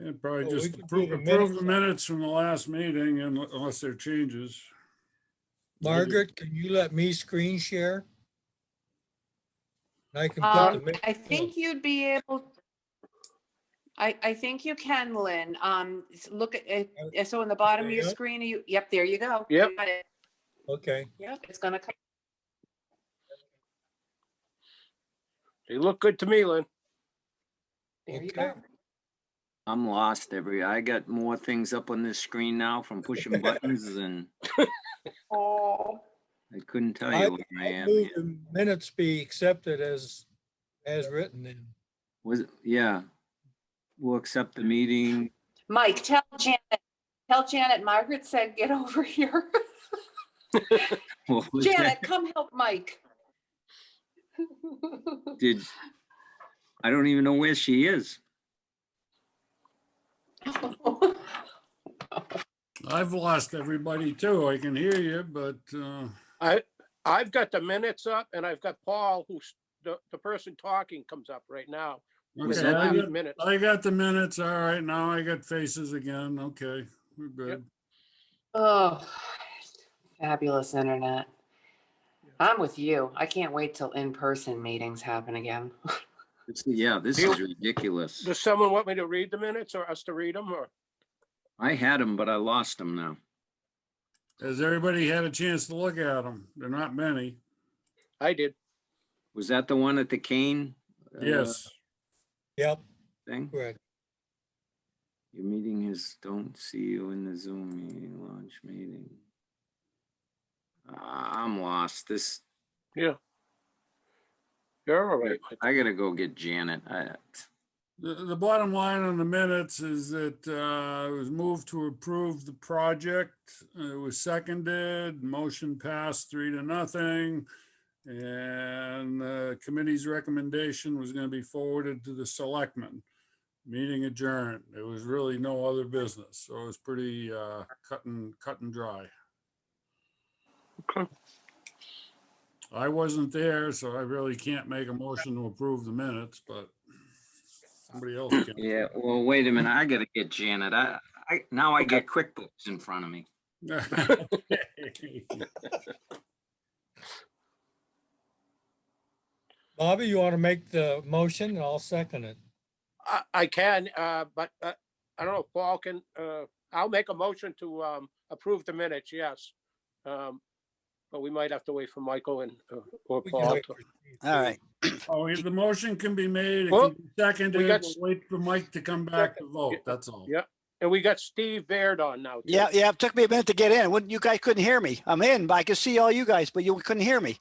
And probably Well, we just can do approve, the approve minutes. the minutes from the last meeting unless there are changes. Margaret, can you let me screen share? And I can put the minutes. I think you'd be able, I think you can, Lynn. Look at it. So in the bottom of your Yep. screen, yep, there you go. Yep. You got it. Okay. Yep, it's gonna come. They look good to me, Lynn. There you Okay. go. I'm lost I got more things up on this screen now from pushing buttons and Oh, I couldn't tell I you where I am. move the minutes be accepted as written then. Yeah. We'll accept the meeting. Mike, tell Janet, Margaret said, get over here. What was Janet, that? come help Mike. I don't even know where she is. I've lost everybody too. I can hear you, but I've got the minutes up and I've got Paul, who's the person talking comes up right now. with okay. the I last got, minutes. I got the minutes. All right, now I got faces again. Okay, we're good. Oh, fabulous internet. I'm with you. I can't wait till in-person meetings happen again. This is ridiculous. Does someone want me to read the minutes or us to read them, or? I had them, but I lost them now. Has everybody had a chance to look at them? They're not many. I did. Was that the one at the Kane? Yes. Yep, Thing? correct. Your meeting is, don't see you in the Zoom meeting, launch meeting. I'm lost. Yeah. You're all right. I gotta go get Janet. The bottom line on the minutes is that it was moved to approve the project. It was seconded, motion passed 3-0. And the committee's recommendation was going to be forwarded to the selectmen. Meeting adjourned. There was really no other business. So it was pretty cut and dry. Okay. I wasn't there, so I really can't make a motion to approve the minutes, but somebody else can. Yeah, well, wait a minute. I gotta get Janet. Now I get QuickBooks in front of me. Bobby, you want to make the motion and I'll second it. I can, but I don't know if Paul can, I'll make a motion to approve the minutes, yes. But we might have to wait for Michael and or We can Paul. wait for Steve, All right. Oh, the motion can be made, it Well, can be seconded, got- we'll wait for Mike to come back to vote, that's all. Yeah, and we got Steve Baird on now. too. Yeah, it took me a minute to get in. You guys couldn't hear me. I'm in, but I could see all you guys, but you couldn't hear me.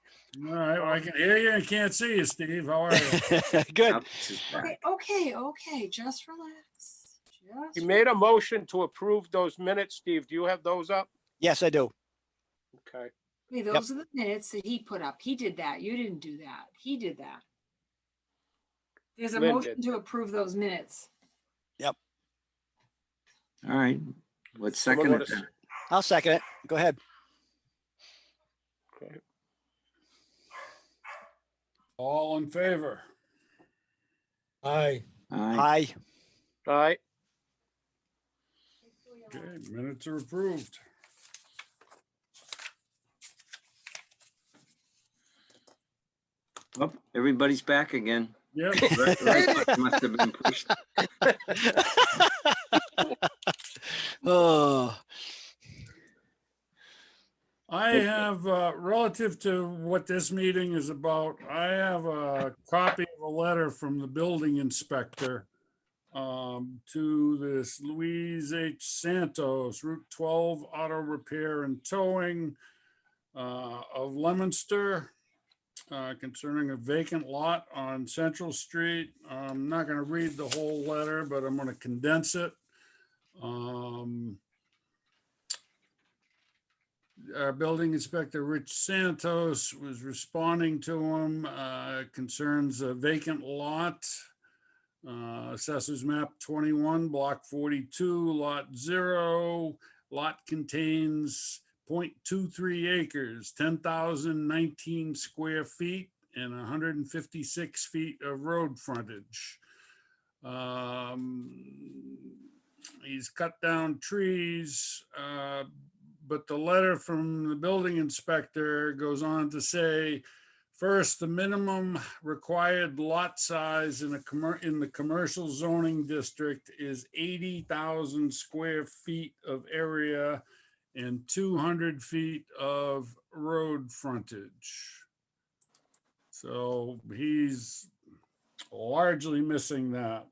All right, well, I can hear you and can't see you, Steve, how are you? Good. Okay, just relax. He made a motion to approve those minutes. Steve, do you have those up? Yes, I do. Okay. Okay, those are the minutes that he put up. He did that. You didn't do that. He did that. There's a Lynn motion did. to approve those minutes. All right, let's Someone second wanna it then. I'll second it. Go ahead. Okay. All in favor? Aye. Aye. Aye. All right. Okay, minutes are approved. Oh, everybody's back again. Yep. Right, must have been pushed. Oh, I have, relative to what this meeting is about, I have a copy of a letter from the building inspector to this Louise H. Santos, Route 12 Auto Repair and Towing of Leominster concerning a vacant lot on Central Street. I'm not going to read the whole letter, but I'm going to condense it. Our building inspector, Rich Santos, was responding to him, concerns a vacant lot. Assessors map 21, block 42, lot 0. Lot contains 0.23 acres, 10,019 square feet, and 156 feet of road frontage. He's cut down trees, but the letter from the building inspector goes on to say, first, the minimum required lot size in the commercial zoning district is 80,000 square feet of area and 200 feet of road frontage. So he's largely missing that.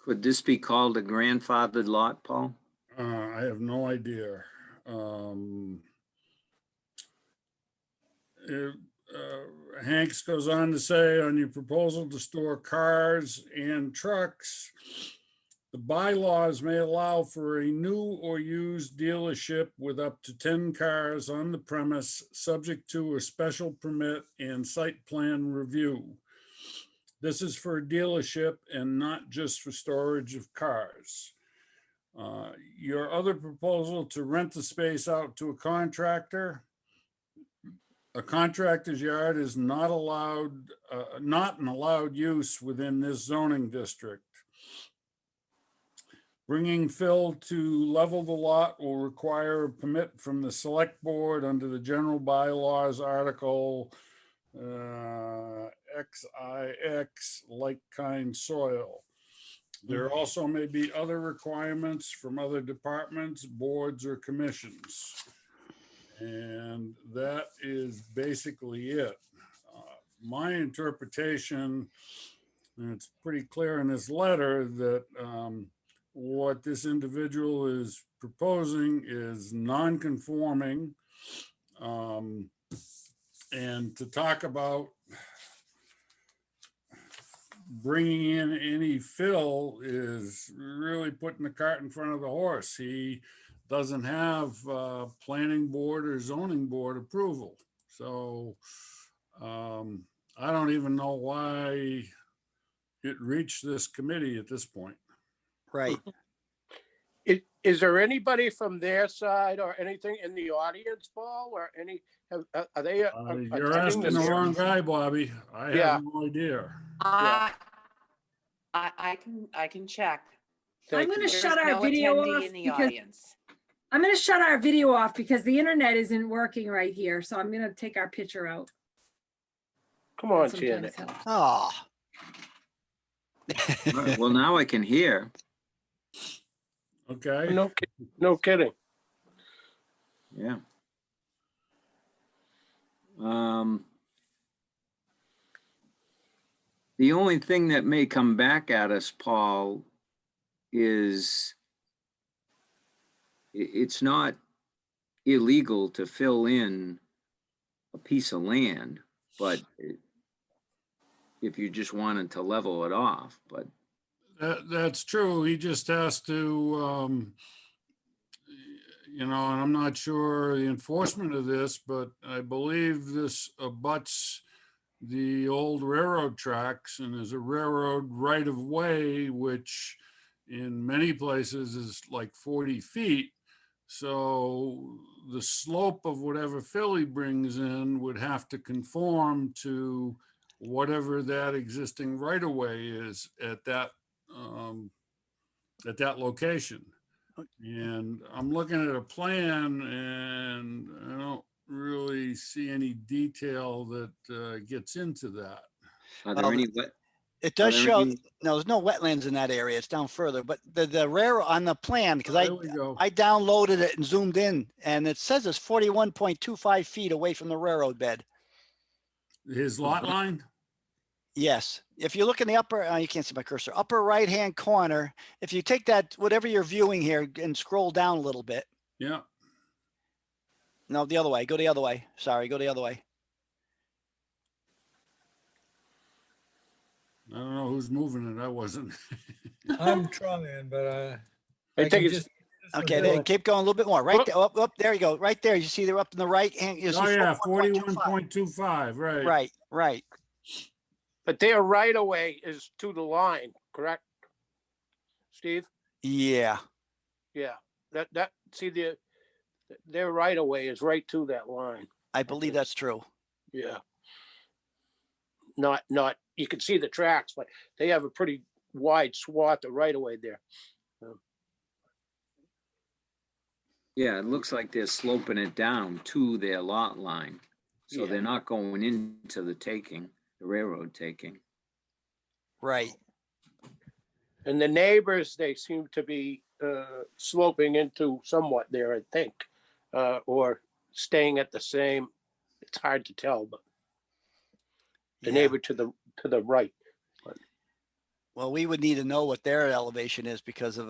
Could this be called a grandfathered lot, Paul? I have no idea. Hanks goes on to say, on your proposal to store cars and trucks, the bylaws may allow for a new or used dealership with up to 10 cars on the premise, subject to a special permit and site plan review. This is for a dealership and not just for storage of cars. Your other proposal to rent the space out to a contractor's yard is not an allowed use within this zoning district. Bringing fill to level the lot will require a permit from the select board under the general bylaws article XIX, like kind soil. There also may be other requirements from other departments, boards, or commissions. And that is basically it. My interpretation, and it's pretty clear in this letter, that what this individual is proposing is non-conforming. And to talk about bringing in any fill is really putting the cart in front of the horse. He doesn't have planning board or zoning board approval. So I don't even know why it reached this committee at this point. Right. Is there anybody from their side or anything in the audience, Paul, or any, are they? You're asking the wrong guy, Bobby. I Yeah. have no idea. I can check. I'm Thank gonna you. shut There's our no video attendee off in the because audience. I'm gonna shut our video off because the internet isn't working right here. So I'm gonna take our picture out. Come on, Sometimes Janet. helps. Oh. All right, well, now I can hear. Okay. No kidding. Yeah. The only thing that may come back at us, Paul, is it's not illegal to fill in a piece of land, but if you just wanted to level it off, but That's true. He just has to, and I'm not sure the enforcement of this, but I believe this abuts the old railroad tracks and is a railroad right of way, which in many places is like 40 feet. So the slope of whatever fill he brings in would have to conform to whatever that existing right of way is at that location. And I'm looking at a plan and I don't really see any detail that gets into that. are there Well, any? It does Are there show, any- no, there's no wetlands in that area. It's down further, but the railroad on the plan, because There we go. I downloaded it and zoomed in and it says it's 41.25 feet away from the railroad bed. His lot line? Yes. If you look in the upper, you can't see my cursor, upper right-hand corner, if you take that, whatever you're viewing here and scroll down a little bit. Yeah. No, the other way, go the other way. Sorry, go the other way. I don't know who's moving it. I wasn't. I'm trying, but I think can it's, just- Okay, then keep going a little bit more. Right there, up, there you go. Right there. You see they're up in the right hand. You see Oh, yeah, 41.25. 41.25, right. Right, right. but their right of way is to the line, correct? Steve? Yeah. Yeah, see their right of way is right to that line. I believe that's true. Yeah. not, you can see the tracks, but they have a pretty wide swath of right of way there. Yeah, it looks like they're sloping it down to their lot line. So Yeah. they're not going into the taking, the railroad taking. Right. And the neighbors, they seem to be sloping into somewhat there, I think, or staying at the same. It's hard to tell, but the Yeah. neighbor to the right. Well, we would need to know what their elevation is because of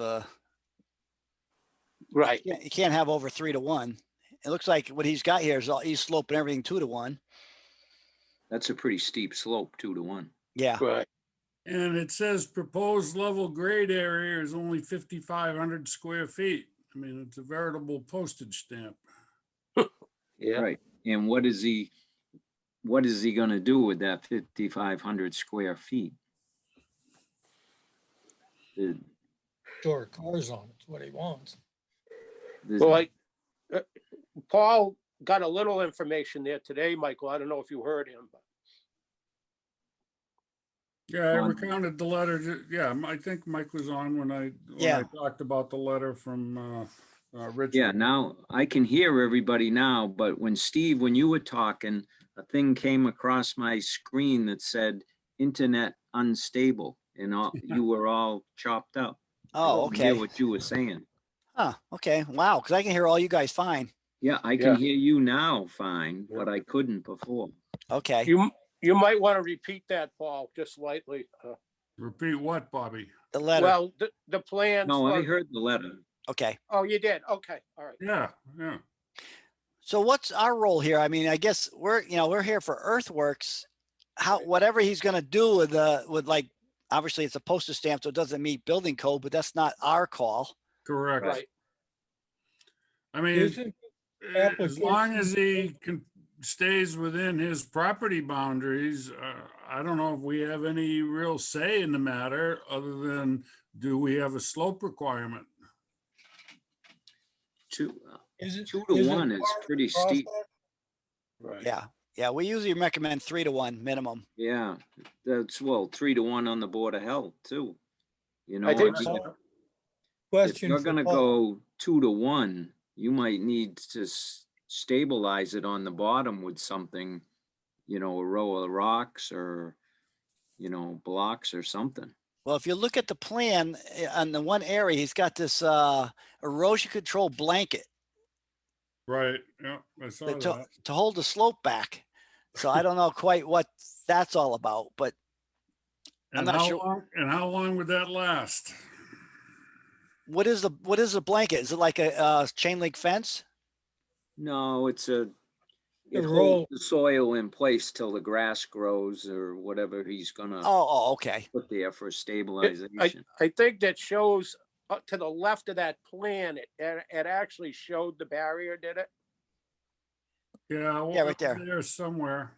Right. you can't have over 3 to 1. It looks like what he's got here is he's sloping everything 2 to 1. That's a pretty steep slope, 2 to 1. Yeah. Right. And it says proposed level grade area is only 5,500 square feet. I mean, it's a veritable postage stamp. Yeah. Right. And what is he gonna do with that 5,500 square feet? The- Store cars on it's what he wants. the- Well, Paul got a little information there today, Michael. I don't know if you heard him, but Yeah, I On- recounted the letter. Yeah, I think Mike was on when I Yeah. talked about the letter from Richard. Yeah, now I can hear everybody now, but when you were talking, a thing came across my screen that said internet unstable and you were all chopped up. I Oh, couldn't hear okay. what you were saying. Huh. Okay. Wow. Because I can hear all you guys fine. Yeah, I can Yeah. hear you now fine, but I couldn't before. Okay. you might want to repeat that, Paul, just slightly. Repeat what, Bobby? The letter. Well, the plans. No, I for- heard the letter. Okay. Oh, you did? Okay, all right. Yeah, yeah. So what's our role here? I mean, I guess we're here for Earthworks. Whatever he's going to do with like, obviously it's a postage stamp, so it doesn't meet building code, but that's not our call. Correct. Right. I mean, Isn't as long as he stays within his property boundaries, I don't know if we have any real say in the matter, other than, do we have a slope requirement? Two, Isn't- 2 to isn't 1 is part of the pretty steep. process- Right. Yeah. Yeah. We usually recommend 3 to 1 minimum. Yeah, that's 3 to 1 on the Board of Health too. You know, I think if so. Question you're for gonna Paul. go 2 to 1, you might need to stabilize it on the bottom with something, a row of rocks or, blocks or something. Well, if you look at the plan on the one area, he's got this erosion control blanket Right, yeah, I saw to, that. to hold the slope back. So I don't know quite what that's all about, but I'm And not how sure. long, would that last? What is the blanket? Is it like a chain link fence? No, it The holds roll- the soil in place till the grass grows or whatever he's Oh, gonna okay. put there for stabilization. I think that shows to the left of that plan, it actually showed the barrier, did it? Yeah, well, Yeah, right there. There's somewhere.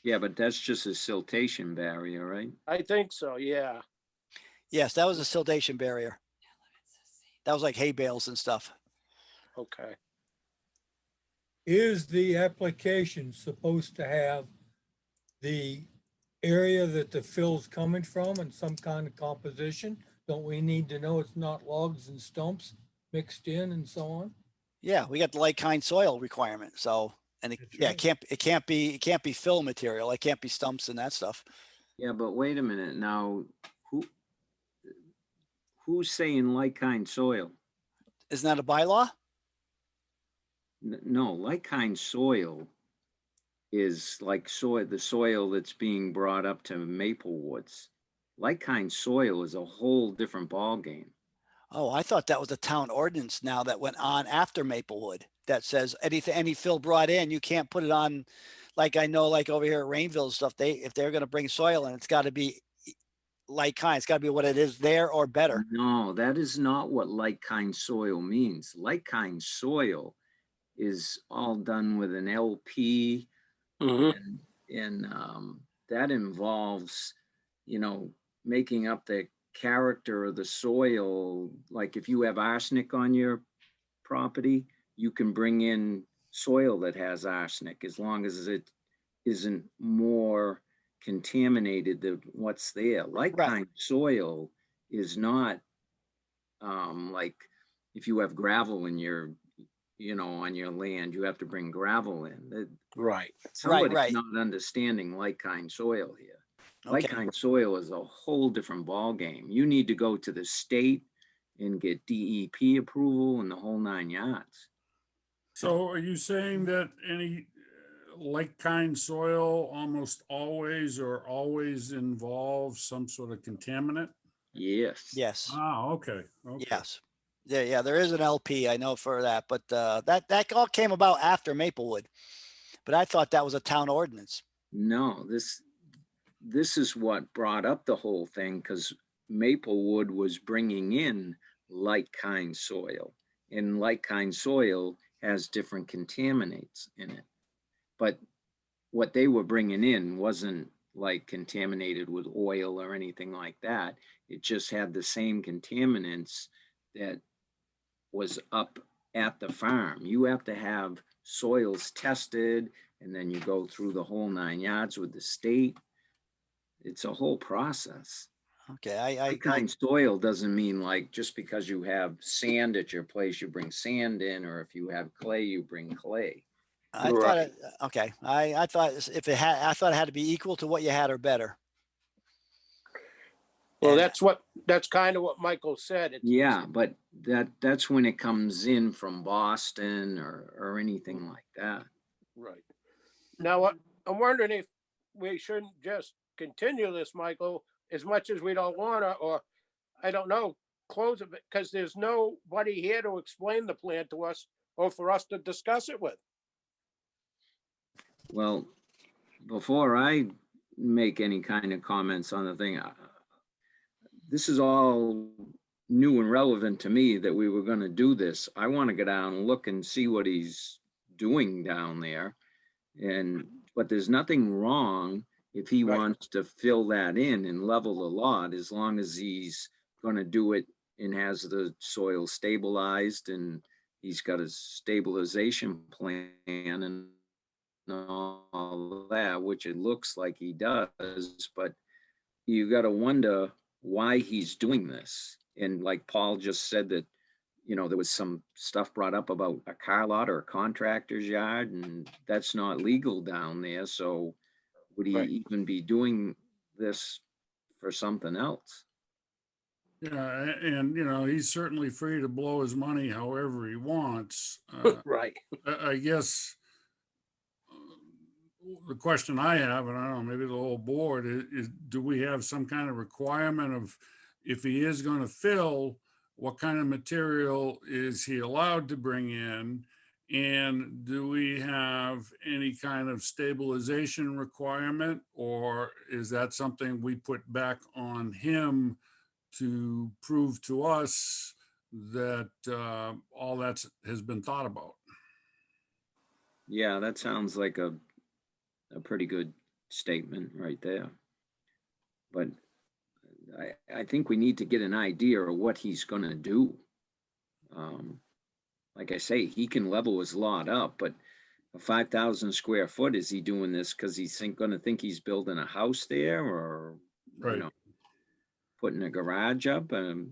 Yeah, but that's just a siltation barrier, right? I think so, yeah. Yes, that was a siltation barrier. That was like hay bales and stuff. Okay. Is the application supposed to have the area that the fill's coming from and some kind of composition? Don't we need to know it's not logs and stumps mixed in and so on? Yeah, we got the like kind soil requirement. So, and That's yeah, right. it can't be fill material. It can't be stumps and that stuff. Yeah, but wait a minute now, who's saying like kind soil? Isn't that a bylaw? No, like kind soil is like the soil that's being brought up to Maple Woods. Like kind soil is a whole different ballgame. Oh, I thought that was a town ordinance now that went on after Maplewood that says any fill brought in, you can't put it on. Like I know, like over here at Rainville and stuff, if they're going to bring soil in, it's got to be like kind. It's got to be what it is there or better. No, that is not what like kind soil means. Like kind soil is all done with an LP, Mhm. and that involves, making up the character of the soil. Like if you have arsenic on your property, you can bring in soil that has arsenic as long as it isn't more contaminated what's there. Like Right. kind soil is not like if you have gravel in your, on your land, you have to bring gravel in. Right. Somebody's right. not understanding like kind soil here. Like Okay. kind soil is a whole different ballgame. You need to go to the state and get DEP approval and the whole 9 yards. So are you saying that any like kind soil almost always or always involves some sort of contaminant? Yes. Yes. Ah, okay, okay. Yes. Yeah, there is an LP, I know for that, but that all came about after Maplewood. But I thought that was a town ordinance. No, this is what brought up the whole thing because Maplewood was bringing in like kind soil, and like kind soil has different contaminants in it. But what they were bringing in wasn't like contaminated with oil or anything like that. It just had the same contaminants that was up at the farm. You have to have soils tested, and then you go through the whole 9 yards with the state. It's a whole process. Okay, Like kind soil doesn't mean like just because you have sand at your place, you bring sand in, or if you have clay, you bring clay. I Right. thought it, okay. I thought if it had, I thought it had to be equal to what you had or better. Well, And- that's kind of what Michael said. Yeah, but that's when it comes in from Boston or anything like that. Right. Now, I'm wondering if we shouldn't just continue this, Michael, as much as we don't want to, or I don't know, close it, because there's nobody here to explain the plan to us or for us to discuss it with. Well, before I make any kind of comments on the thing, this is all new and relevant to me that we were going to do this. I want to go down and look and see what he's doing down there. But there's nothing wrong if he Right. wants to fill that in and level the lot, as long as he's going to do it and has the soil stabilized and he's got a stabilization plan and all that, which it looks like he does. But you got to wonder why he's doing this. And like Paul just said that, there was some stuff brought up about a car lot or a contractor's yard, and that's not legal down there. So would he Right. even be doing this for something else? Yeah, and he's certainly free to blow his money however he wants. Right. I guess the question I have, and I don't know, maybe the whole board is do we have some kind of requirement of if he is going to fill, what kind of material is he allowed to bring in? And do we have any kind of stabilization requirement, or is that something we put back on him to prove to us that all that has been thought about? Yeah, that sounds like a pretty good statement right there. But I think we need to get an idea of what he's going to do. Like I say, he can level his lot up, but a 5,000 square foot, is he doing this because he's going to think he's building a house there, or Right. putting a garage up? And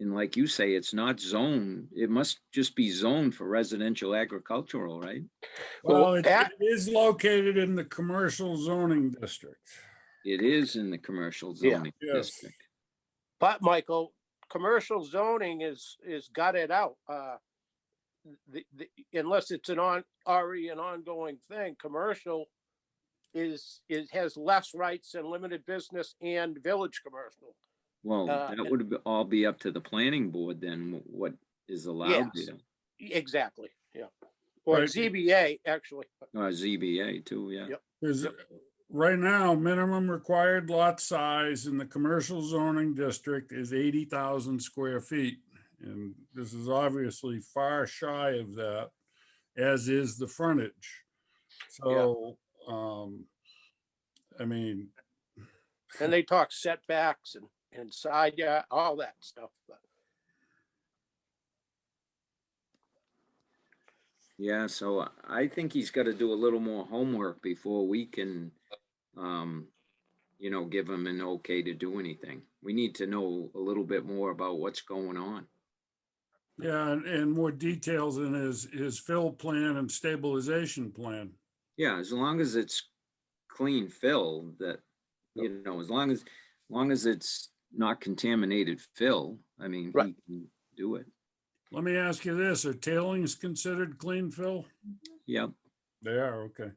like you say, it's not zoned. It must just be zoned for residential agricultural, right? Well, Well, it is located in the commercial zoning district. It is in the commercial Yeah. zoning Yes. district. But Michael, commercial zoning is gutted out. Unless it's already an ongoing thing, commercial has less rights than limited business and village commercial. Well, that would all be up to the planning board then, what is allowed Yes. there. Exactly. Yeah. Or Right. ZBA actually. Or ZBA too, yeah. Yep. There's right now, minimum required lot size in the commercial zoning district is 80,000 square feet. And this is obviously far shy of that, as is the frontage. So, I mean, And they talk setbacks and side yard, all that stuff. But Yeah, so I think he's got to do a little more homework before we can give them an okay to do anything. We need to know a little bit more about what's going on. Yeah, and more details in his fill plan and stabilization plan. Yeah, as long as it's clean fill, that, as long as it's not contaminated fill, I mean, Right. he can do it. Let me ask you this, are tailings considered clean fill? Yep. They are, okay.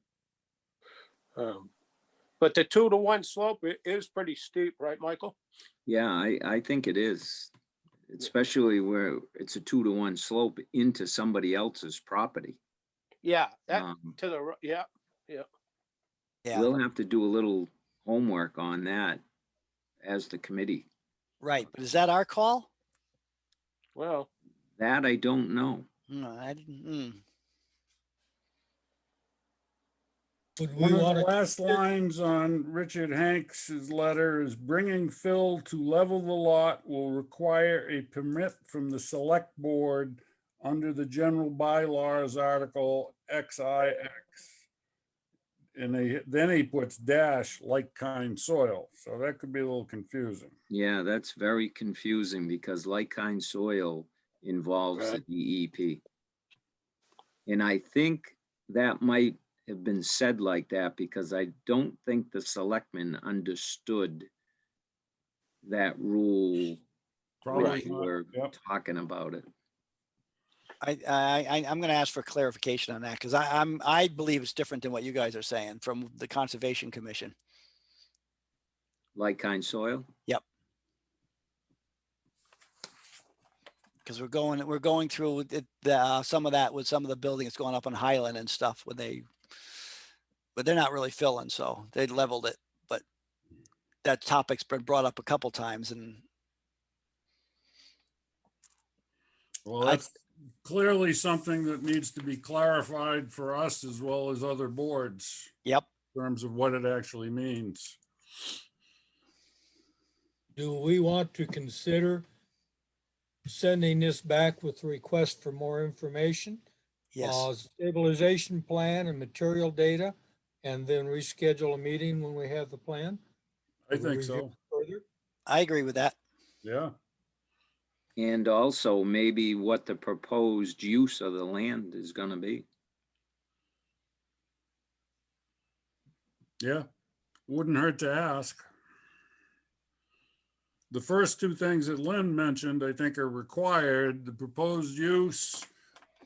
But the 2-to-1 slope is pretty steep, right, Michael? Yeah, I think it is, especially where it's a 2-to-1 slope into somebody else's property. Yeah, that Um, to the, yeah, Yeah, We'll have to do a little homework on that as the committee. right. But is that our call? well, That I don't know. No, I didn't. Would we One of the want to, last lines on Richard Hanks's letter is bringing fill to level the lot will require a permit from the select board under the general bylaws article XIX. And then he puts dash like kind soil. So that could be a little confusing. Yeah, that's very confusing because like kind soil involves the Right. DEP. And I think that might have been said like that because I don't think the selectmen understood that rule when Probably they not. were Yep. talking about it. I'm going to ask for clarification on that because I believe it's different than what you guys are saying from the Conservation Commission. Like kind soil? Because we're going through some of that with some of the buildings going up on Highland and stuff but they're not really filling, so they leveled it. But that topic's been brought up a couple times, and Well, that's clearly something that needs to be clarified for us as well as other boards yep. in terms of what it actually means. do we want to consider sending this back with a request for more information? Yes, Stabilization plan and material data, and then reschedule a meeting when we have the plan? I We'll think review so. Further? I agree with that. Yeah. And also maybe what the proposed use of the land is going to be. Yeah. Wouldn't hurt to ask. The first two things that Lynn mentioned, I think are required. The proposed use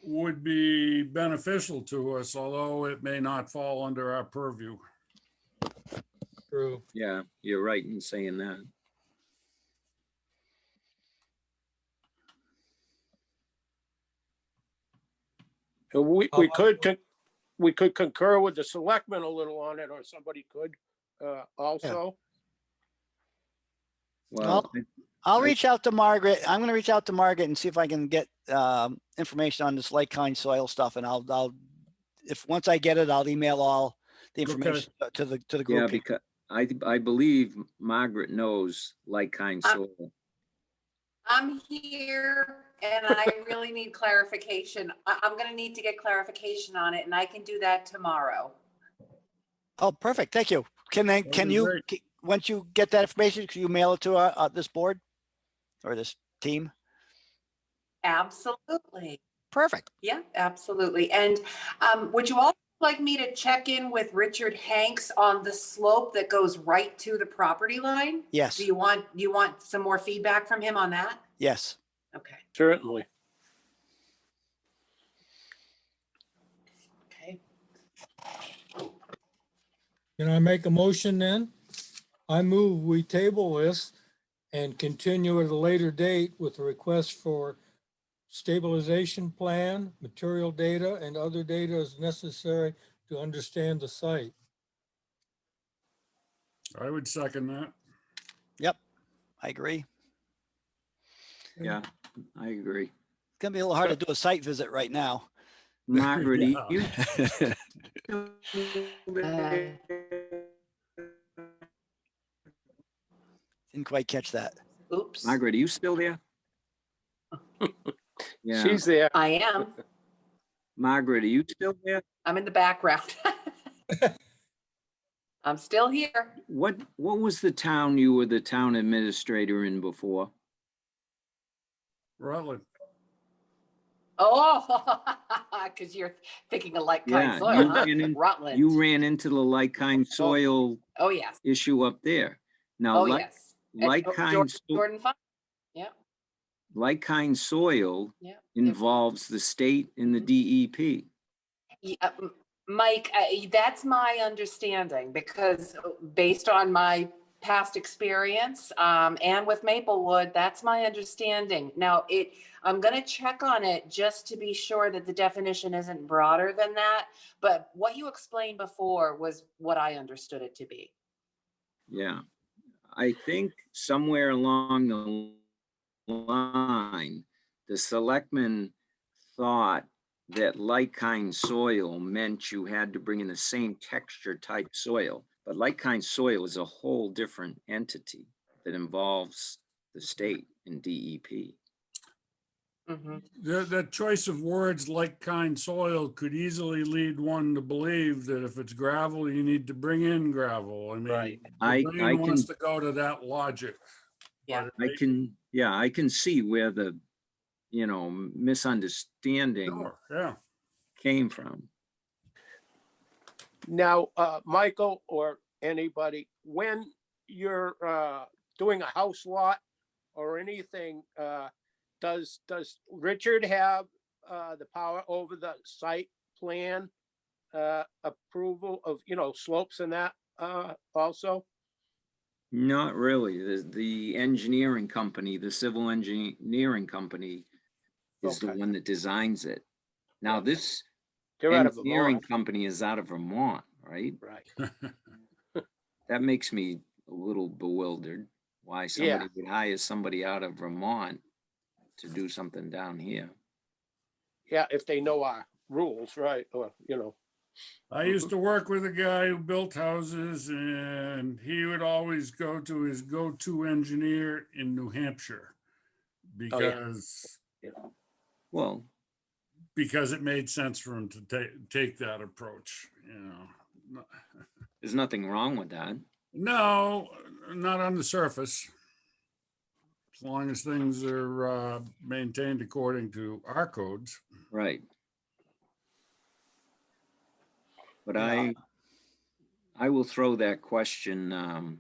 would be beneficial to us, although it may not fall under our purview. True. Yeah, you're right in saying that. and we How about- could concur with the selectmen a little on it, or somebody could also. Well, I'll I- reach out to Margaret. I'm going to reach out to Margaret and see if I can get information on this like kind soil stuff. And I'll if once I get it, I'll email all the information to the yeah, group. Here. because I believe Margaret knows like kind soil. I'm here and I really need clarification. I'm gonna need to get clarification on it and I can do that tomorrow. Oh, perfect. Thank you. Can be you great. once you get that information, can you mail it to this board or this team? Absolutely. Perfect. Yeah, absolutely. And would you also like me to check in with Richard Hanks on the slope that goes right to the property line? Yes. Do you want some more feedback from him on that? Yes. Okay. Certainly. Okay. Can I make a motion then? I move we table this and continue at a later date with a request for stabilization plan, material data, and other data as necessary to understand the site. I would second that. Yep. I agree. Yeah, I agree. It's gonna be a little hard to do a site visit right now. Margaret, Yeah. you Didn't quite catch that. Oops. Margaret, are you still there? Yeah, She's there. I am. Margaret, are you still there? I'm in the background. I'm still here. What was the town you were the town administrator in before? Rutland. Oh, because you're thinking of like kind Yeah, soil, you huh? ran in- Rutland. You ran into the like-kind soil Oh, yes. issue up there. Now, Oh, yes. And like-kind, Jordan Farm. like-kind soil Yeah. involves the state and the DEP. Yeah, Mike, that's my understanding because based on my past experience and with Maplewood, that's my understanding. Now, I'm going to check on it just to be sure that the definition isn't broader than that. But what you explained before was what I understood it to be. Yeah, I think somewhere along the line, the selectmen thought that like-kind soil meant you had to bring in the same texture type soil, but like-kind soil is a whole different entity that involves the state and DEP. Mhm. That choice of words, like kind soil, could easily lead one to believe that if it's gravel, you need to bring in gravel. I mean, Right. the I brain wants can- to go to that logic. Yeah. but I can see where the, misunderstanding Sure, yeah. came from. Now, Michael or anybody, when you're doing a house lot or anything, does Richard have the power over the site plan approval of, slopes and that also? Not really. The engineering company, the civil engineering company is the Okay. one that designs it. Now, this They're out of engineering Vermont, company is out of Vermont, right? right? That makes me a little bewildered. Why somebody would hire somebody out of Vermont to do something down here. Yeah, if they know our rules, right? Or, I used to work with a guy who built houses and he would always go to his go-to engineer in New Hampshire Oh, yeah. Well, because it made sense for him to take that approach, there's nothing wrong with that. No, not on the surface. As long as things are maintained according to our codes. Right. But Yeah. I will throw that question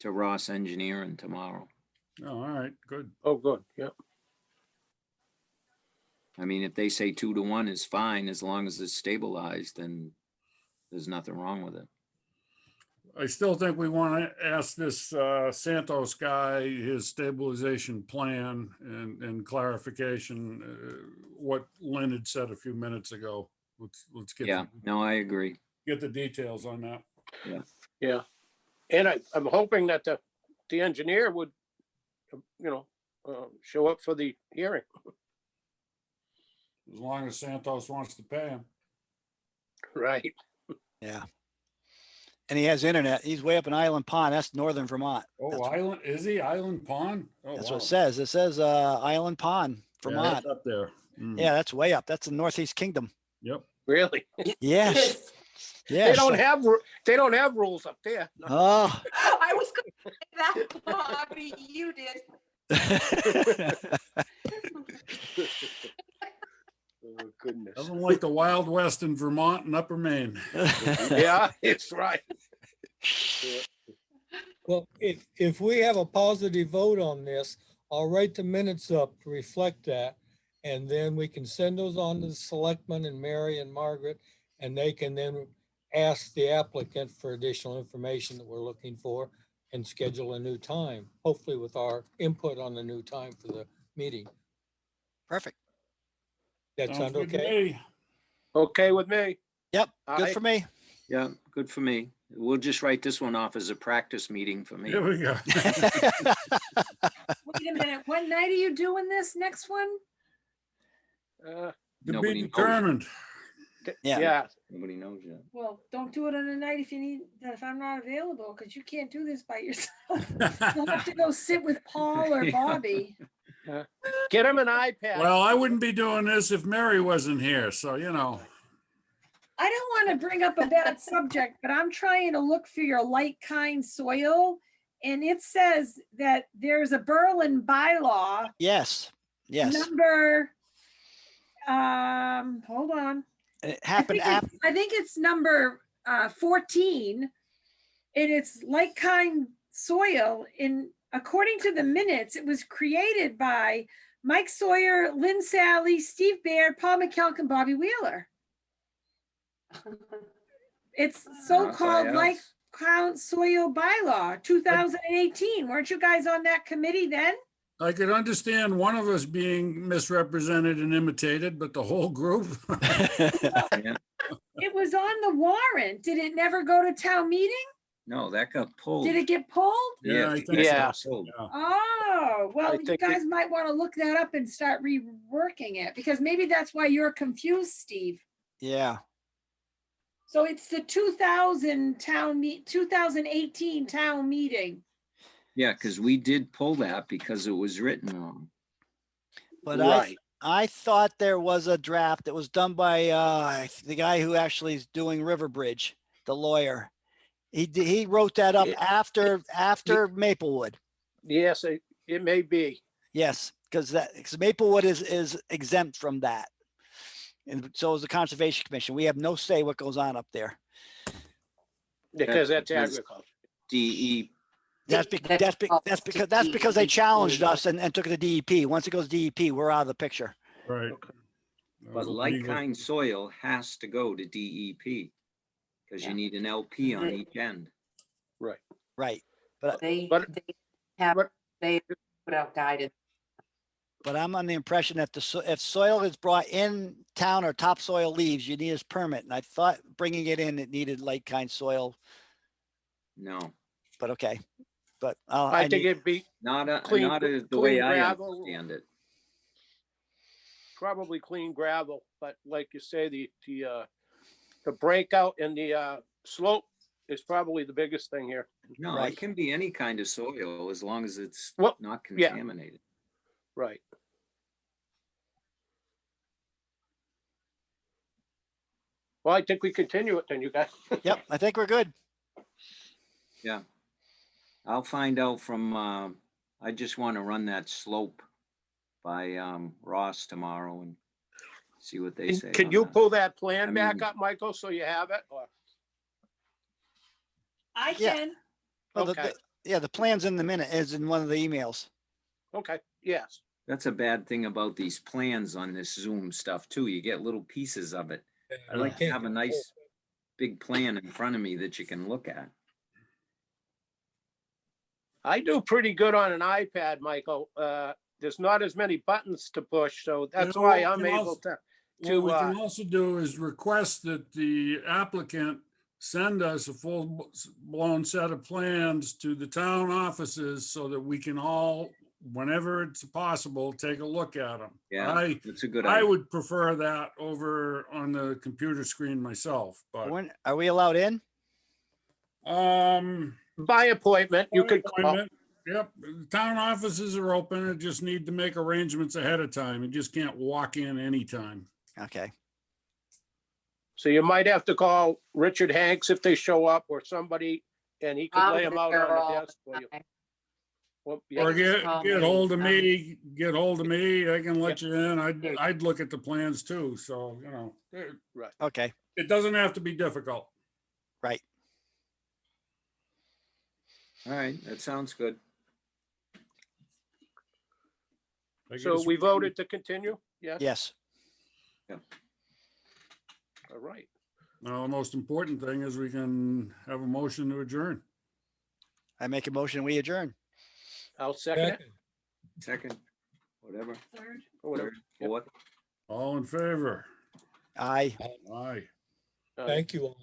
to Ross Engineering tomorrow. Oh, all right, good. Oh, good, yeah. I mean, if they say 2-1 is fine, as long as it's stabilized, then there's nothing wrong with it. I still think we want to ask this Santos guy his stabilization plan and clarification, what Lynn had said a few minutes ago. Let's get Yeah, no, I agree. get the details on that. Yeah. And I'm hoping that the engineer would, show up for the hearing. As long as Santos wants to pay him. Right. Yeah. And he has internet. He's way up in Island Pond. That's northern Vermont. Oh, That's, Island, is he Island Pond? Oh, that's wow. what it says. It says Island Pond, Yeah, Vermont. that's up there. Mm, Yeah, that's way up. That's the Northeast Kingdom. Yep. Really? Yes. They Yes. don't have rules up there. No. Oh. I was going to say that, Bobby. You did. Oh, goodness. Doesn't like the Wild West in Vermont and Upper Maine. Yeah, it's right. Yeah. Well, if we have a positive vote on this, I'll write the minutes up to reflect that. And then we can send those on to the selectmen and Mary and Margaret, and they can then ask the applicant for additional information that we're looking for and schedule a new time, hopefully with our input on the new time for the meeting. Perfect. That Sounds sound good to okay? me. Okay with me. Yep. Good Aye. for me. Yeah, good for me. We'll just write this one off as a practice meeting for me. Here we go. Wait a minute, what night are you doing this next one? To Nobody be knows. determined. Yeah. Yeah. Nobody knows yet. Well, don't do it on a night if I'm not available, because you can't do this by yourself. You'll have to go sit with Paul or Yeah. Bobby. Get him an iPad. Well, I wouldn't be doing this if Mary wasn't here, so I don't want to bring up a bad subject, but I'm trying to look for your light kind soil. And it says that there's a Berlin bylaw Yes, yes. number, hold on. It I happened think after, I think it's number 14. And it's like kind soil. In according to the minutes, it was created by Mike Sawyer, Lynn Sally, Steve Baird, Paul McKelk, and Bobby Wheeler. It's Not by so-called like us. count soil bylaw 2018. Weren't you guys on that committee then? I could understand one of us being misrepresented and imitated, but the whole group? Yeah. It was on the warrant. Did it never go to town meeting? No, that got pulled. Did it get pulled? Yeah, I Yes, think that so. got pulled. Yeah. Oh, well, I you think guys might want to look that up and start reworking it because maybe that's why you're confused, Steve. yeah, So it's the 2018 town meeting. Yeah, because we did pull that because it was written wrong. but Right. I thought there was a draft that was done by the guy who actually is doing River Bridge, the lawyer. He wrote that up It- after Maplewood. Yes, it may be. Yes, because Maplewood is exempt from that. And so is the Conservation Commission. We have no say what goes on up there. Because that's because- agriculture. DE, That's because they challenged us and took it to DEP. Once it goes to DEP, we're out of the picture. Right. but like kind soil has to go to DEP because Yeah. you need an LP on each end. Right. They, But- they have, but- they put out guidance. But I'm on the impression that if soil is brought in town or topsoil leaves, you need a permit. And I thought bringing it in, it needed like kind soil, No, but okay. But I think it'd be not the Clean way I gravel. understand it. probably clean gravel, but like you say, the breakout and the slope is probably the biggest thing here. No, Right. it can be any kind of soil as long as it's Well, not yeah. contaminated. Right. Well, I think we continue it then, you guys. Yep, I think we're good. Yeah. I'll find out from, I just want to run that slope by Ross tomorrow and see what they say. Can on you that. pull that I plan back mean- up, Michael, so you have it? Or- I Yeah. can. Well, Okay, the plan's in the minute is in one of the emails. okay, yes. That's a bad thing about these plans on this Zoom stuff too. You get little pieces of it. I like to Can't have a get nice big plan in front of me that you can look at. I do pretty good on an iPad, Michael. There's not as many buttons to push, so that's know, why we I'm can able also- to, What we can also do is request that the applicant send us a full blown set of plans to the town offices so that we can all, whenever it's possible, take a look at them. Yeah, that's a good I idea. would prefer that over on the computer screen myself, but, When are we allowed in? by appointment, you could call. appointment. Yep, the town offices are open. You just need to make arrangements ahead of time. You just can't walk in anytime. Okay. So you might have to call Richard Hanks if they show up or somebody, and he could I'm lay them out there on all the the desk for you. time. Well, Or yeah, get call hold of me, me, get hold of me. I can let you in. I'd look at the plans too. So, you know, Okay. it doesn't have to be difficult. Right. All right, that sounds good. I so guess we voted to continue? Yes, Yes. all right. Now, the most important thing is we can have a motion to adjourn. I make a motion, we adjourn. I'll second it. Second. Second, whatever, Third. or whatever. third, fourth. All in favor? Aye. Aye. Uh, Thank you all.